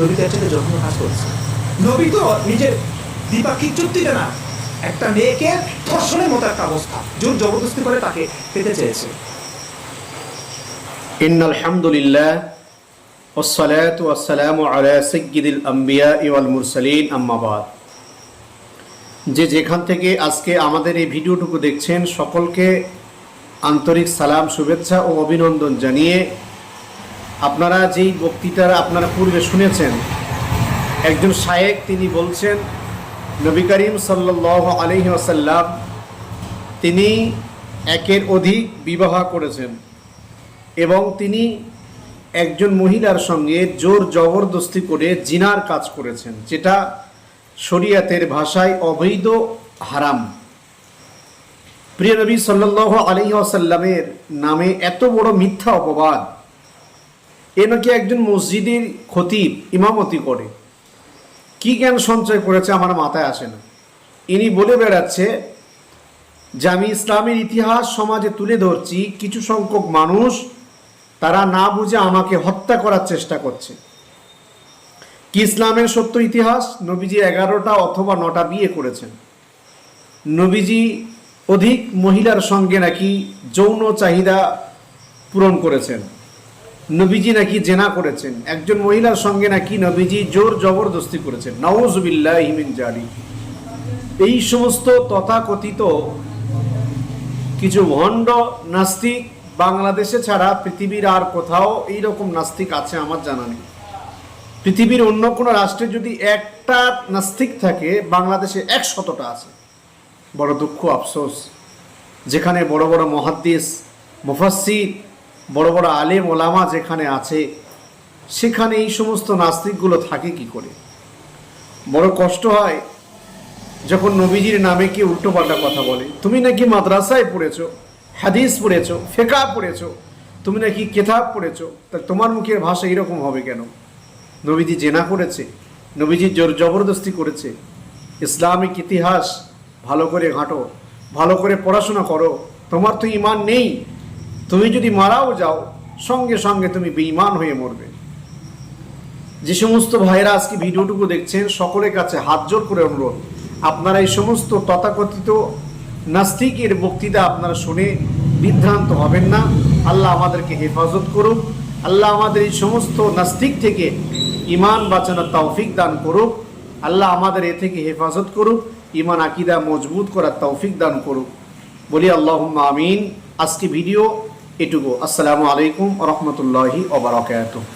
নবী তার থেকে যত্ন কাজ করছে। নবী তো নিজের দ্বিপাক্ষিক চুক্তিটা না, একটা মেয়েকে ধর্ষণের মতো একটা অবস্থা, জোর জবরদস্তি করে তাকে পেতে চেয়েছে। ইন্নাল হামদুলিল্লাহ ওয়াসসালাতু ওয়াসসালামু আলা সাইয়্যিদিল আমবিয়া ওয়াল মুরসালিন, আম্মা বাদ। যে যেখান থেকে আজকে আমাদের এই ভিডিওটুকু দেখছেন, সকলকে আন্তরিক সালাম, শুভেচ্ছা ও অভিনন্দন জানিয়ে, আপনারা যেই বক্তৃতা আপনারা পূর্বে শুনেছেন, একজন শায়েখ তিনি বলছেন নবী করিম সাল্লাল্লাহু আলাইহি ওয়াসাল্লাম তিনি একের অধিক বিবাহ করেছেন এবং তিনি একজন মহিলার সঙ্গে জোর জবরদস্তি করে জিনার কাজ করেছেন, যেটা শরিয়াতের ভাষায় অবৈধ, হারাম। প্রিয় নবী সাল্লাল্লাহু আলাইহি ওয়াসাল্লামের নামে এত বড় মিথ্যা অপবাদ, এ নাকি একজন মসজিদের খতিব ইমামতি করে। কি জ্ঞান সঞ্চয় করেছে আমার মাথায় আসে না। ইনি বলে বেড়াচ্ছে যে আমি ইসলামের ইতিহাস সমাজে তুলে ধরছি, কিছু সংখ্যক মানুষ তারা না বুঝে আমাকে হত্যা করার চেষ্টা করছে। কি ইসলামের সত্য ইতিহাস? নবীজি 11টা অথবা 9টা বিয়ে করেছেন। নবীজি অধিক মহিলার সঙ্গে নাকি যৌন চাহিদা পূরণ করেছেন। নবীজি নাকি জেনা করেছেন। একজন মহিলার সঙ্গে নাকি নবীজি জোর জবরদস্তি করেছেন। নাউযুবিল্লাহি মিন যালিক। এই সমস্ত তথাকথিত কিছু ভণ্ড নাস্তিক বাংলাদেশে ছাড়া পৃথিবীর আর কোথাও এইরকম নাস্তিক আছে আমার জানা নেই। পৃথিবীর অন্য কোনো রাষ্ট্রে যদি একটা নাস্তিক থাকে, বাংলাদেশে 100টা আছে। বড় দুঃখ, আফসোস। যেখানে বড় বড় মুহাদ্দিস, মুফাসসির, বড় বড় আলেম ওলামা যেখানে আছে, সেখানে এই সমস্ত নাস্তিকগুলো থাকে কি করে? বড় কষ্ট হয় যখন নবীজির নামে কি উল্টোপাল্টা কথা বলে। তুমি নাকি মাদ্রাসায় পড়েছো, হাদিস পড়েছো, ফিকহ পড়েছো, তুমি নাকি কিতাব পড়েছো, তা তোমার মুখের ভাষা এরকম হবে কেন? নবীজি জেনা করেছে, নবীজি জোর জবরদস্তি করেছে। ইসলামিক ইতিহাস ভালো করে ঘাঁটো, ভালো করে পড়াশোনা করো। তোমার তো ঈমান নেই, তুমি যদি মারাও যাও সঙ্গে সঙ্গে তুমি বেঈমান হয়ে মরবে। যে সমস্ত ভাইরা আজকে ভিডিওটুকু দেখছেন, সকলের কাছে হাত জোর করে অনুরোধ, আপনারা এই সমস্ত তথাকথিত নাস্তিকের বক্তৃতা আপনারা শুনে বিভ্রান্ত হবেন না। আল্লাহ আমাদেরকে হেফাজত করুক। আল্লাহ আমাদের এই সমস্ত নাস্তিক থেকে ঈমান বাঁচানোর তৌফিক দান করুক। আল্লাহ আমাদের এ থেকে হেফাজত করুক, ঈমান আকীদা মজবুত করার তৌফিক দান করুক। বলি আল্লাহুম্মা আমিন। আজকে ভিডিও এটুকু। আসসালামু আলাইকুম ওয়া রাহমাতুল্লাহি ওয়া বারাকাতুহু।